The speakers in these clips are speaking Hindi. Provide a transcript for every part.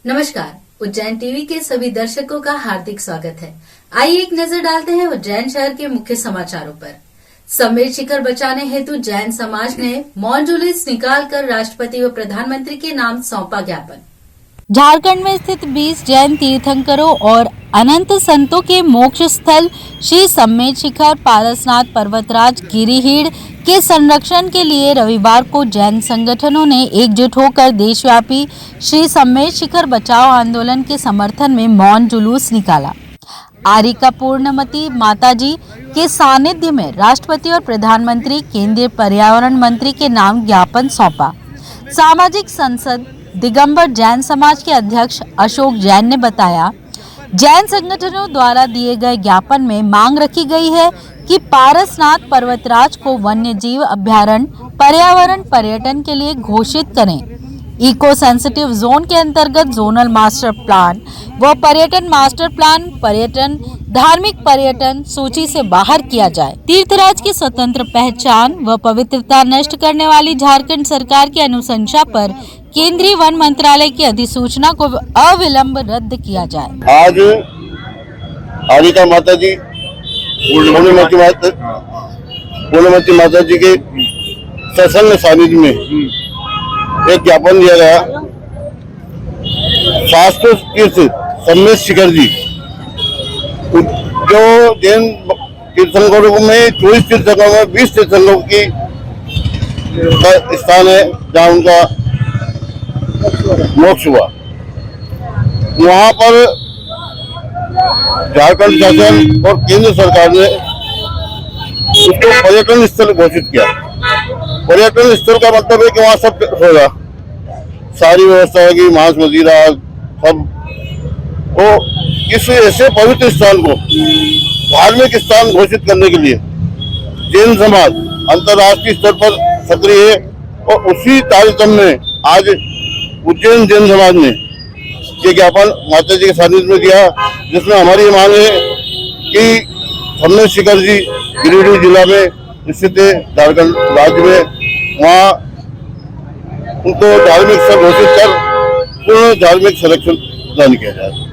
नमस्कार, उज्जैन टीवी के सभी दर्शकों का हार्दिक स्वागत है। आइए एक नजर डालते हैं उज्जैन शहर के मुख्य समाचारों पर। सम्मेद शिखर बचाने हेतु जैन समाज ने मौन जुलूस निकालकर राष्ट्रपति व प्रधानमंत्री के नाम सौंपा ज्ञापन। झारखंड में स्थित 20 जैन तीर्थंकरों और अनंत संतों के मोक्ष स्थल श्री सम्मेद शिखर पारसनाथ पर्वतराज गिरिहीर के संरक्षण के लिए रविवार को जैन संगठनों ने एकजुट होकर देशव्यापी श्री सम्मेद शिखर बचाओ आंदोलन के समर्थन में मौन जुलूस निकाला। आरिका पूर्णमती माताजी के सानिध्य में राष्ट्रपति और प्रधानमंत्री केंद्रीय पर्यावरण मंत्री के नाम ज्ञापन सौंपा। सामाजिक संसद दिगंबर जैन समाज के अध्यक्ष अशोक जैन ने बताया, जैन संगठनों द्वारा दिए गए ज्ञापन में मांग रखी गई है कि पारसनाथ पर्वतराज को वन्य जीव अभयारण्य पर्यावरण पर्यटन के लिए घोषित करें। इको सेंसिटिव जोन के अंतर्गत जोनल मास्टर प्लान व पर्यटन मास्टर प्लान पर्यटन धार्मिक पर्यटन सूची से बाहर किया जाए। तीर्थराज की स्वतंत्र पहचान व पवित्रता नष्ट करने वाली झारखंड सरकार की अनुशंसा पर केंद्रीय वन मंत्रालय की अधिसूचना को अविलंब रद्द किया जाए। आज आरिका माता जी पूर्णमती माता जी के सत्संग सानिध्य में एक ज्ञापन दिया गया। शास्त्र तीर्थ सम्मेद शिखर जी जो जैन तीर्थंकरों में 24 तीर्थंकरों में 20 तीर्थंकरों की स्थान है जहाँ उनका मोक्ष हुआ। वहाँ पर झारखंड शासन और केंद्र सरकार ने उसको पर्यटन स्थल घोषित किया। पर्यटन स्थल का मतलब है कि वहाँ सब होगा, सारी व्यवस्था होगी, मांस मदिरा सब। तो किसी ऐसे पवित्र स्थान को धार्मिक स्थान घोषित करने के लिए जैन समाज अंतर्राष्ट्रीय स्तर पर सक्रिय है और उसी तारतम्य में आज उज्जैन जैन समाज ने ये ज्ञापन माता जी के सानिध्य में दिया, जिसमें हमारी मांग है कि सम्मेद शिखर जी गिरिडीह जिला में स्थित है, झारखंड राज्य में, वहाँ उनको धार्मिक स्थल घोषित कर पूर्ण धार्मिक संरक्षण प्रदान किया जाए।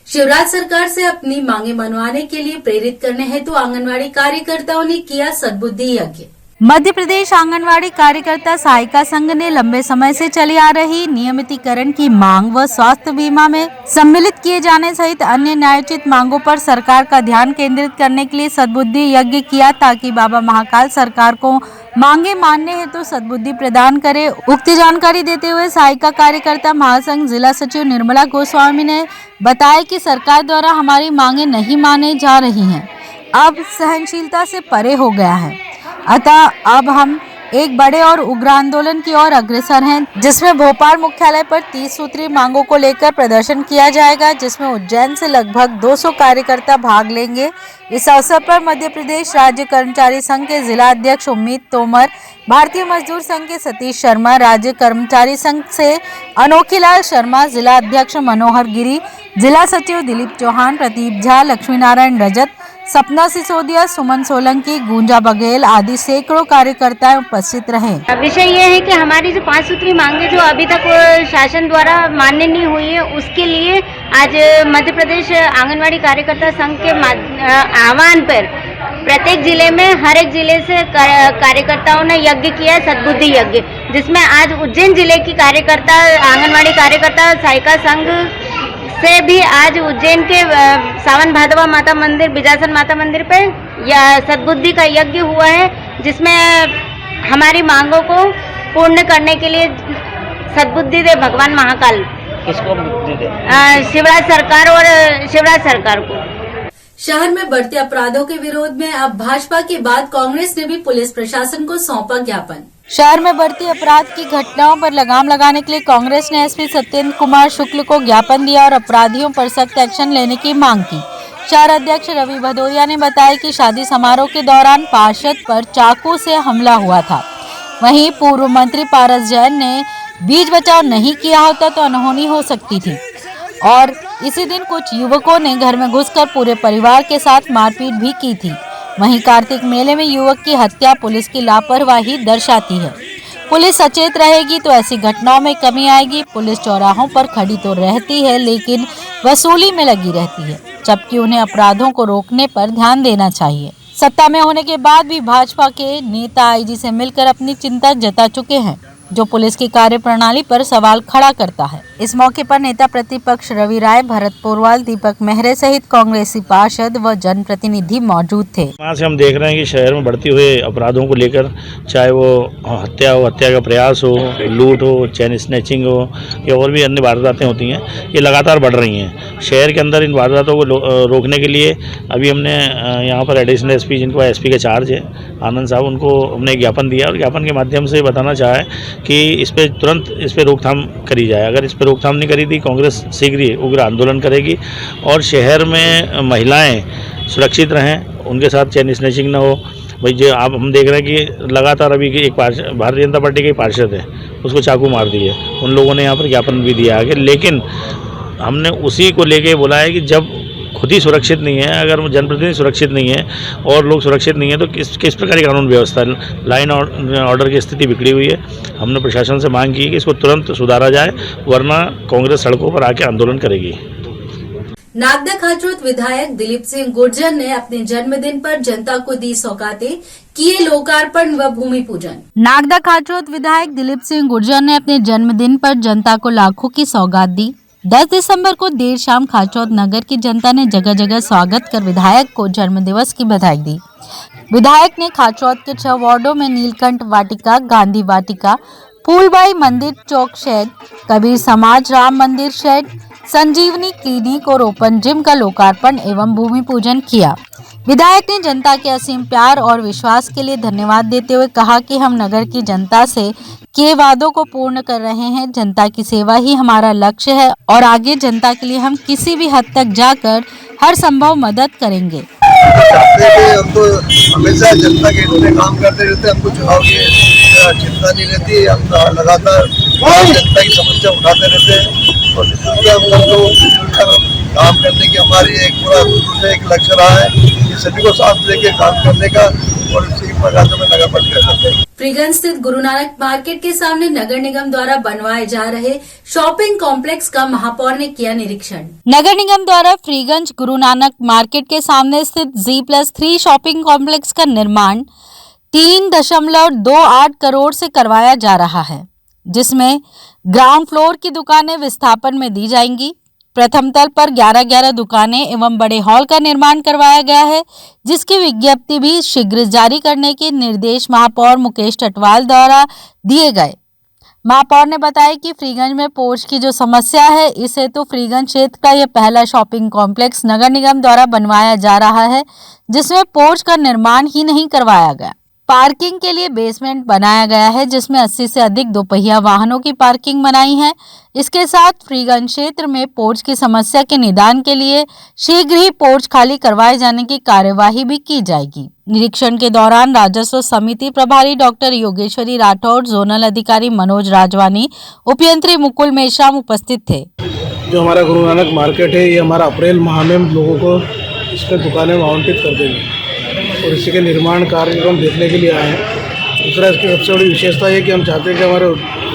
शिवराज सरकार से अपनी मांगे मनवाने के लिए प्रेरित करने हेतु आंगनवाड़ी कार्यकर्ताओं ने किया सद्बुद्धि यज्ञ। मध्य प्रदेश आंगनवाड़ी कार्यकर्ता सहायिका संघ ने लंबे समय से चली आ रही नियमितीकरण की मांग व स्वास्थ्य बीमा में सम्मिलित किए जाने सहित अन्य न्यायोचित मांगों पर सरकार का ध्यान केंद्रित करने के लिए सद्बुद्धि यज्ञ किया, ताकि बाबा महाकाल सरकार को मांगे मानने हेतु सद्बुद्धि प्रदान करे। उक्त जानकारी देते हुए सहायिका कार्यकर्ता महासंघ जिला सचिव निर्मला गोस्वामी ने बताया कि सरकार द्वारा हमारी मांगे नहीं माने जा रही हैं। अब सहनशीलता से परे हो गया है, अतः अब हम एक बड़े और उग्र आंदोलन की ओर अग्रसर हैं, जिसमें भोपाल मुख्यालय पर 30 सूत्री मांगों को लेकर प्रदर्शन किया जाएगा, जिसमें उज्जैन से लगभग 200 कार्यकर्ता भाग लेंगे। इस अवसर पर मध्य प्रदेश राज्य कर्मचारी संघ के जिला अध्यक्ष उम्मीद तोमर, भारतीय मजदूर संघ के सतीश शर्मा, राज्य कर्मचारी संघ से अनोखीलाल शर्मा, जिला अध्यक्ष मनोहर गिरी, जिला सचिव दिलीप चौहान, प्रदीप झा, लक्ष्मी नारायण रजत, सपना सिसोदिया, सुमन सोलंकी, गुंजा बघेल आदि सैकड़ों कार्यकर्ता उपस्थित रहे। विषय ये है कि हमारी जो 5 सूत्री मांगे जो अभी तक शासन द्वारा मान्य नहीं हुई है, उसके लिए आज मध्य प्रदेश आंगनवाड़ी कार्यकर्ता संघ के आह्वान पर प्रत्येक जिले में हर एक जिले से कार्यकर्ताओं ने यज्ञ किया, सद्बुद्धि यज्ञ, जिसमें आज उज्जैन जिले की कार्यकर्ता आंगनवाड़ी कार्यकर्ता सहायिका संघ से भी आज उज्जैन के सावन भादवा माता मंदिर, बिजासन माता मंदिर पे या सद्बुद्धि का यज्ञ हुआ है, जिसमें हमारी मांगों को पूर्ण करने के लिए सद्बुद्धि दे भगवान महाकाल। किसको बुद्धि दे? शिवराज सरकार को। शहर में बढ़ते अपराधों के विरोध में अब भाजपा के बाद कांग्रेस ने भी पुलिस प्रशासन को सौंपा ज्ञापन। शहर में बढ़ती अपराध की घटनाओं पर लगाम लगाने के लिए कांग्रेस ने एसपी सत्येंद्र कुमार शुक्ल को ज्ञापन दिया और अपराधियों पर सख्त एक्शन लेने की मांग की। शहर अध्यक्ष रवि भदौरिया ने बताया कि शादी समारोह के दौरान पार्षद पर चाकू से हमला हुआ था। वहीं पूर्व मंत्री पारस जैन ने बीच बचाव नहीं किया होता तो अनहोनी हो सकती थी और इसी दिन कुछ युवकों ने घर में घुसकर पूरे परिवार के साथ मारपीट भी की थी। वहीं कार्तिक मेले में युवक की हत्या पुलिस की लापरवाही दर्शाती है। पुलिस सचेत रहेगी तो ऐसी घटनाओं में कमी आएगी। पुलिस चौराहों पर खड़ी तो रहती है लेकिन वसूली में लगी रहती है, जबकि उन्हें अपराधों को रोकने पर ध्यान देना चाहिए। सत्ता में होने के बाद भी भाजपा के नेता आईजी से मिलकर अपनी चिंता जता चुके हैं, जो पुलिस की कार्यप्रणाली पर सवाल खड़ा करता है। इस मौके पर नेता प्रतिपक्ष रवि राय, भरत पोरवाल, दीपक मेहरे सहित कांग्रेसी पार्षद व जनप्रतिनिधि मौजूद थे। वहाँ से हम देख रहे हैं कि शहर में बढ़ते हुए अपराधों को लेकर, चाहे वो हत्या हो, हत्या का प्रयास हो, लूट हो, चेन स्नैचिंग हो या और भी अन्य वारदातें होती हैं, ये लगातार बढ़ रही हैं। शहर के अंदर इन वारदातों को रोकने के लिए अभी हमने यहाँ पर एडिशनल एसपी, जिनको एसपी का चार्ज है आनंद साहब, उनको हमने ज्ञापन दिया और ज्ञापन के माध्यम से बताना चाहा है कि इस पर तुरंत इस पर रोकथाम करी जाए। अगर इस पर रोकथाम नहीं करी थी, कांग्रेस शीघ्र ही उग्र आंदोलन करेगी और शहर में महिलाएं सुरक्षित रहें, उनके साथ चेन स्नैचिंग ना हो। भाई जो आप हम देख रहे हैं कि लगातार अभी एक भारतीय जनता पार्टी के पार्षद है, उसको चाकू मार दी है। उन लोगों ने यहाँ पर ज्ञापन भी दिया है, लेकिन हमने उसी को लेके बोला है कि जब खुद ही सुरक्षित नहीं है, अगर जनप्रतिनिधि सुरक्षित नहीं है और लोग सुरक्षित नहीं है तो किस प्रकार की कानून व्यवस्था, लाइन ऑर्डर की स्थिति बिगड़ी हुई है। हमने प्रशासन से मांग की कि इसको तुरंत सुधारा जाए, वरना कांग्रेस सड़कों पर आके आंदोलन करेगी। नागदा खाचोत विधायक दिलीप सिंह गुर्जर ने अपने जन्मदिन पर जनता को दी सौगातें, किए लोकार्पण व भूमि पूजन। नागदा खाचोत विधायक दिलीप सिंह गुर्जर ने अपने जन्मदिन पर जनता को लाखों की सौगात दी। 10 दिसंबर को देर शाम खाचौद नगर की जनता ने जगह जगह स्वागत कर विधायक को जन्मदिवस की बधाई दी। विधायक ने खाचौद के 6 वार्डों में नीलकंठ वाटिका, गांधी वाटिका, फूलबाई मंदिर चौक शेड, कबीर समाज राम मंदिर शेड, संजीवनी क्लिनिक और ओपन जिम का लोकार्पण एवं भूमि पूजन किया। विधायक ने जनता के असीम प्यार और विश्वास के लिए धन्यवाद देते हुए कहा कि हम नगर की जनता से किए वादों को पूर्ण कर रहे हैं। जनता की सेवा ही हमारा लक्ष्य है और आगे जनता के लिए हम किसी भी हद तक जाकर हर संभव मदद करेंगे। हम तो हमेशा जनता के लिए काम करते रहते, हमको चुनाव की चिंता नहीं रहती। हम लगातार जनता की समस्या उठाते रहते हैं और हम लोग काम करने की हमारी एक पूरा एक लक्ष्य रहा है कि सभी को साथ लेके काम करने का और इसी प्रकार से नगर पालिका। फ्रीगंज स्थित गुरु नानक मार्केट के सामने नगर निगम द्वारा बनवाए जा रहे शॉपिंग कॉम्प्लेक्स का महापौर ने किया निरीक्षण। नगर निगम द्वारा फ्रीगंज गुरु नानक मार्केट के सामने स्थित G+3 शॉपिंग कॉम्प्लेक्स का निर्माण 3.28 करोड़ से करवाया जा रहा है, जिसमें ग्राउंड फ्लोर की दुकानें विस्थापन में दी जाएंगी। प्रथम तल पर 11 दुकानें एवं बड़े हॉल का निर्माण करवाया गया है, जिसकी विज्ञप्ति भी शीघ्र जारी करने के निर्देश महापौर मुकेश टटवाल द्वारा दिए गए। महापौर ने बताया कि फ्रीगंज में पोर्च की जो समस्या है, इस हेतु फ्रीगंज क्षेत्र का यह पहला शॉपिंग कॉम्प्लेक्स नगर निगम द्वारा बनवाया जा रहा है, जिसमें पोर्च का निर्माण ही नहीं करवाया गया। पार्किंग के लिए बेसमेंट बनाया गया है, जिसमें 80 से अधिक दोपहिया वाहनों की पार्किंग बनाई है। इसके साथ फ्रीगंज क्षेत्र में पोर्च की समस्या के निदान के लिए शीघ्र ही पोर्च खाली करवाए जाने की कार्यवाही भी की जाएगी। निरीक्षण के दौरान राजस्व समिति प्रभारी डॉक्टर योगेश्वरी राठौड़, जोनल अधिकारी मनोज राजवानी, उपयंत्री मुकुल मेश्राम उपस्थित थे। जो हमारा गुरु नानक मार्केट है, ये हमारा अप्रैल माह में लोगों को इसके दुकानें आवंटित कर देंगे और इसी के निर्माण कार्य को हम देखने के लिए आए हैं। दूसरा, इसकी सबसे बड़ी विशेषता है कि हम चाहते हैं कि हमारे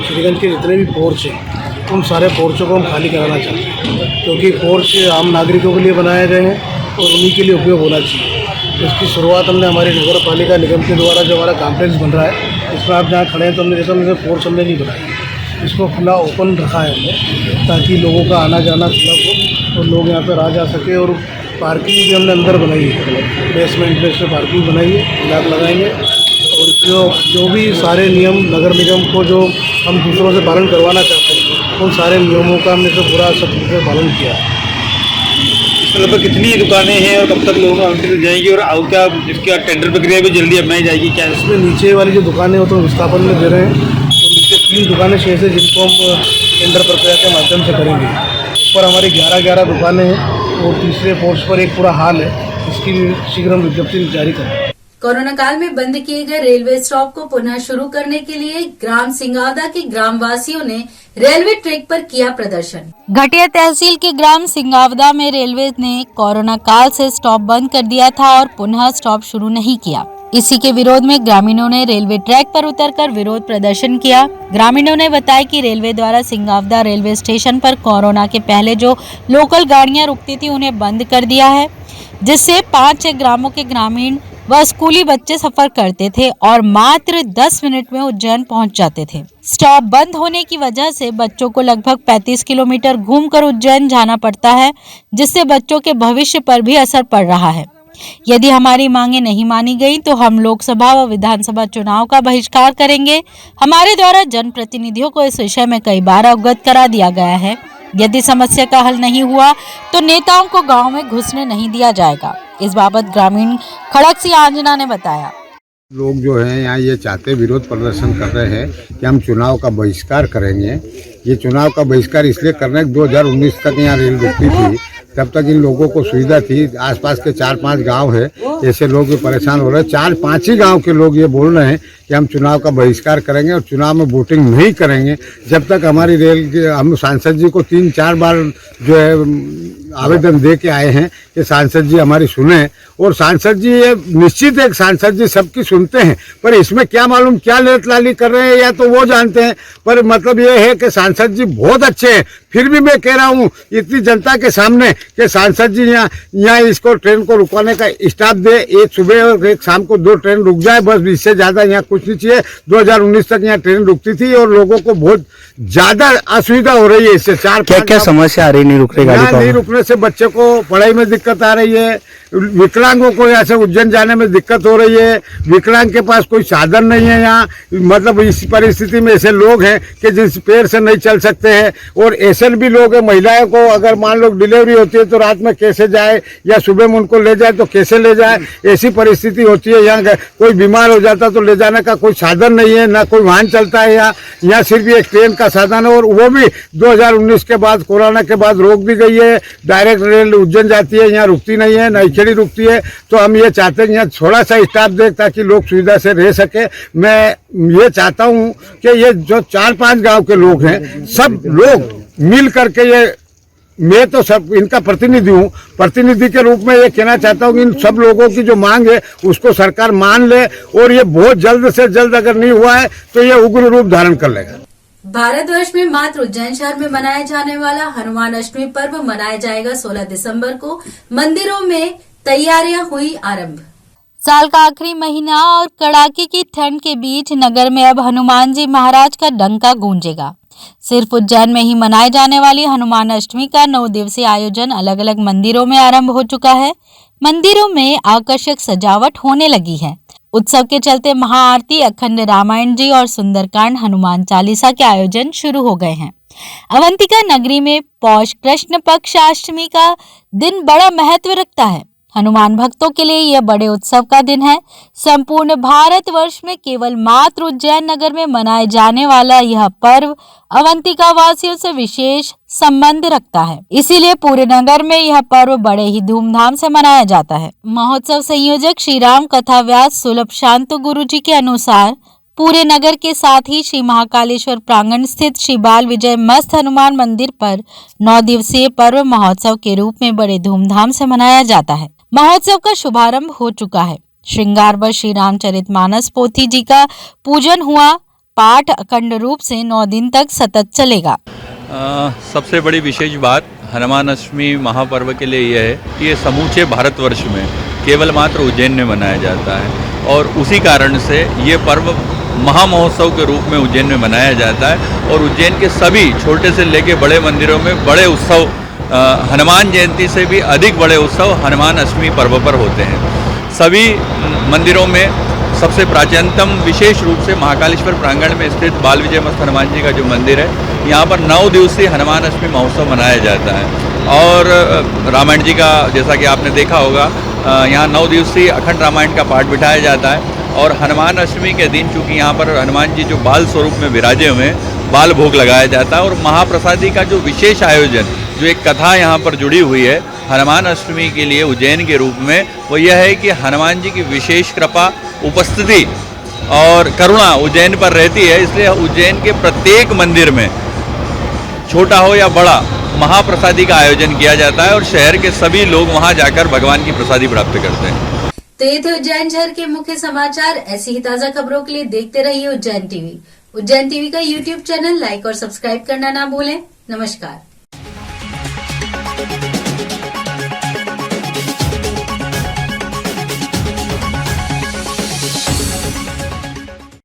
फ्रीगंज के जितने भी पोर्च हैं, उन सारे पोर्चों को हम खाली कराना चाहते हैं, क्योंकि पोर्च आम नागरिकों के लिए बनाए गए हैं और उन्हीं के लिए उपयोग होना चाहिए। इसकी शुरुआत हमने हमारी नगर पालिका निगम के द्वारा जो हमारा कॉम्प्लेक्स बन रहा है, इसमें आप जहाँ खड़े हैं तो हमने देखा हमने पोर्च हमने नहीं बनाया, इसको खुला ओपन रखा है हमने, ताकि लोगों का आना जाना खुला हो और लोग यहाँ पर आ जा सके। और पार्किंग भी हमने अंदर बनाई है, बेसमेंट में इसमें पार्किंग बनाई है, ब्लॉक लगाएंगे और जो भी सारे नियम नगर निगम को जो हम दूसरों से पालन करवाना चाहते हैं, उन सारे नियमों का हमने तो पूरा सख्ती से पालन किया। लगभग कितनी दुकानें हैं और कब तक लोगों को आवंटित हो जाएंगी और क्या इसका टेंडर प्रक्रिया भी जल्दी अपनाई जाएगी? क्या इसमें नीचे वाली जो दुकानें हो तो विस्थापन में दे रहे हैं, तो नीचे 3 दुकानें शेष है जिनको हम टेंडर प्रक्रिया के माध्यम से करेंगे। ऊपर हमारी 11 दुकानें हैं और तीसरे पोर्च पर एक पूरा हाल है, इसकी भी शीघ्र हम विज्ञप्ति जारी करेंगे। कोरोना काल में बंद किए गए रेलवे स्टॉप को पुनः शुरू करने के लिए ग्राम सिंगावदा के ग्रामवासियों ने रेलवे ट्रैक पर किया प्रदर्शन। घटिया तहसील के ग्राम सिंगावदा में रेलवे ने कोरोना काल से स्टॉप बंद कर दिया था और पुनः स्टॉप शुरू नहीं किया। इसी के विरोध में ग्रामीणों ने रेलवे ट्रैक पर उतरकर विरोध प्रदर्शन किया। ग्रामीणों ने बताया कि रेलवे द्वारा सिंगावदा रेलवे स्टेशन पर कोरोना के पहले जो लोकल गाड़ियां रुकती थी उन्हें बंद कर दिया है, जिससे 5-6 ग्रामों के ग्रामीण व स्कूली बच्चे सफर करते थे और मात्र 10 मिनट में उज्जैन पहुंच जाते थे। स्टॉप बंद होने की वजह से बच्चों को लगभग 35 किलोमीटर घूमकर उज्जैन जाना पड़ता है, जिससे बच्चों के भविष्य पर भी असर पड़ रहा है। यदि हमारी मांगे नहीं मानी गई तो हम लोकसभा व विधानसभा चुनाव का बहिष्कार करेंगे। हमारे द्वारा जनप्रतिनिधियों को इस विषय में कई बार अवगत करा दिया गया है। यदि समस्या का हल नहीं हुआ तो नेताओं को गांव में घुसने नहीं दिया जाएगा। इस बाबत ग्रामीण खड़क सिंह आंजना ने बताया। लोग जो हैं यहाँ ये चाहते विरोध प्रदर्शन कर रहे हैं कि हम चुनाव का बहिष्कार करेंगे। ये चुनाव का बहिष्कार इसलिए कर रहे हैं 2019 तक यहाँ रेल रुकती थी, तब तक इन लोगों को सुविधा थी। आसपास के 4-5 गांव है, ऐसे लोग भी परेशान हो रहे हैं। 4-5 ही गांव के लोग ये बोल रहे हैं कि हम चुनाव का बहिष्कार करेंगे और चुनाव में वोटिंग नहीं करेंगे जब तक हमारी रेल के, हम सांसद जी को 3-4 बार जो है आवेदन दे के आए हैं कि सांसद जी हमारी सुने, और सांसद जी ये निश्चित एक सांसद जी सबकी सुनते हैं, पर इसमें क्या मालूम क्या लेटलाली कर रहे हैं या तो वो जानते हैं। पर मतलब ये है कि सांसद जी बहुत अच्छे हैं। फिर भी मैं कह रहा हूँ इतनी जनता के सामने कि सांसद जी यहाँ इसको ट्रेन को रुकवाने का स्टाफ दे, एक सुबह और एक शाम को 2 ट्रेन रुक जाए, बस इससे ज्यादा यहाँ कुछ नहीं चाहिए। 2019 तक यहाँ ट्रेन रुकती थी और लोगों को बहुत ज्यादा असुविधा हो रही है इससे। 4-5 क्या समस्या आ रही नहीं रुक रही गाड़ी? नहीं रुकने से बच्चे को पढ़ाई में दिक्कत आ रही है, विकलांगों को यहाँ से उज्जैन जाने में दिक्कत हो रही है। विकलांग के पास कोई साधन नहीं है यहाँ, मतलब इस परिस्थिति में ऐसे लोग हैं कि जिस पैर से नहीं चल सकते हैं, और ऐसे भी लोग हैं महिलाओं को अगर मान लो डिलीवरी होती है तो रात में कैसे जाए या सुबह में उनको ले जाए तो कैसे ले जाए, ऐसी परिस्थिति होती है। यहाँ कोई बीमार हो जाता तो ले जाने का कोई साधन नहीं है, ना कोई वाहन चलता है। यहाँ सिर्फ एक ट्रेन का साधन है, और वो भी 2019 के बाद कोरोना के बाद रोक दी गई है। डायरेक्ट रेल उज्जैन जाती है, यहाँ रुकती नहीं है, नईखेड़ी रुकती है। तो हम ये चाहते हैं यहाँ थोड़ा सा स्टाफ दे ताकि लोग सुविधा से रह सके। मैं ये चाहता हूँ कि ये जो 4-5 गांव के लोग हैं, सब लोग मिल करके, ये मैं तो सब इनका प्रतिनिधि हूँ, प्रतिनिधि के रूप में ये कहना चाहता हूँ कि इन सब लोगों की जो मांग है उसको सरकार मान ले, और ये बहुत जल्द से जल्द अगर नहीं हुआ है तो ये उग्र रूप धारण कर लेगा। भारतवर्ष में मात्र उज्जैन शहर में मनाया जाने वाला हनुमान अष्टमी पर्व मनाया जाएगा 16 दिसंबर को। मंदिरों में तैयारियां हुई आरंभ। साल का आखिरी महीना और कड़ाके की ठंड के बीच नगर में अब हनुमान जी महाराज का डंका गूंजेगा। सिर्फ उज्जैन में ही मनाए जाने वाली हनुमान अष्टमी का 9 दिवसीय आयोजन अलग अलग मंदिरों में आरंभ हो चुका है। मंदिरों में आकर्षक सजावट होने लगी है। उत्सव के चलते महाआरती, अखंड रामायण जी और सुंदरकांड, हनुमान चालीसा के आयोजन शुरू हो गए हैं। अवंतिका नगरी में पौष कृष्ण पक्ष अष्टमी का दिन बड़ा महत्व रखता है। हनुमान भक्तों के लिए यह बड़े उत्सव का दिन है। संपूर्ण भारतवर्ष में केवल मात्र उज्जैन नगर में मनाए जाने वाला यह पर्व अवंतिका वासियों से विशेष संबंध रखता है, इसीलिए पूरे नगर में यह पर्व बड़े ही धूमधाम से मनाया जाता है। महोत्सव संयोजक श्री राम कथा व्यास सुलभ शांत गुरु जी के अनुसार पूरे नगर के साथ ही श्री महाकालेश्वर प्रांगण स्थित श्री बाल विजय मस्त हनुमान मंदिर पर 9 दिवसीय पर्व महोत्सव के रूप में बड़े धूमधाम से मनाया जाता है। महोत्सव का शुभारंभ हो चुका है। श्रृंगार व श्री रामचरितमानस पोथी जी का पूजन हुआ। पाठ अखंड रूप से 9 दिन तक सतत चलेगा। सबसे बड़ी विशेष बात हनुमान अष्टमी महापर्व के लिए यह है कि ये समूचे भारतवर्ष में केवल मात्र उज्जैन में मनाया जाता है, और उसी कारण से ये पर्व महामहोत्सव के रूप में उज्जैन में मनाया जाता है। और उज्जैन के सभी छोटे से लेके बड़े मंदिरों में बड़े उत्सव, हनुमान जयंती से भी अधिक बड़े उत्सव हनुमान अष्टमी पर्व पर होते हैं। सभी मंदिरों में सबसे प्राचीनतम विशेष रूप से महाकालेश्वर प्रांगण में स्थित बाल विजय मस्त हनुमान जी का जो मंदिर है, यहाँ पर 9 दिवसीय हनुमान अष्टमी महोत्सव मनाया जाता है। और रामायण जी का, जैसा कि आपने देखा होगा, यहाँ 9 दिवसीय अखंड रामायण का पाठ बिठाया जाता है। और हनुमान अष्टमी के दिन चूँकि यहाँ पर हनुमान जी जो बाल स्वरूप में विराजे हुए हैं, बाल भोग लगाया जाता है। और महाप्रसादी का जो विशेष आयोजन, जो एक कथा यहाँ पर जुड़ी हुई है हनुमान अष्टमी के लिए उज्जैन के रूप में, वो यह है कि हनुमान जी की विशेष कृपा, उपस्थिति और करुणा उज्जैन पर रहती है। इसलिए उज्जैन के प्रत्येक मंदिर में, छोटा हो या बड़ा, महाप्रसादी का आयोजन किया जाता है और शहर के सभी लोग वहां जाकर भगवान की प्रसादी प्राप्त करते हैं। तो ये थे उज्जैन शहर के मुख्य समाचार। ऐसी ही ताजा खबरों के लिए देखते रहिए उज्जैन टीवी। उज्जैन टीवी का यूट्यूब चैनल लाइक और सब्सक्राइब करना ना भूलें। नमस्कार।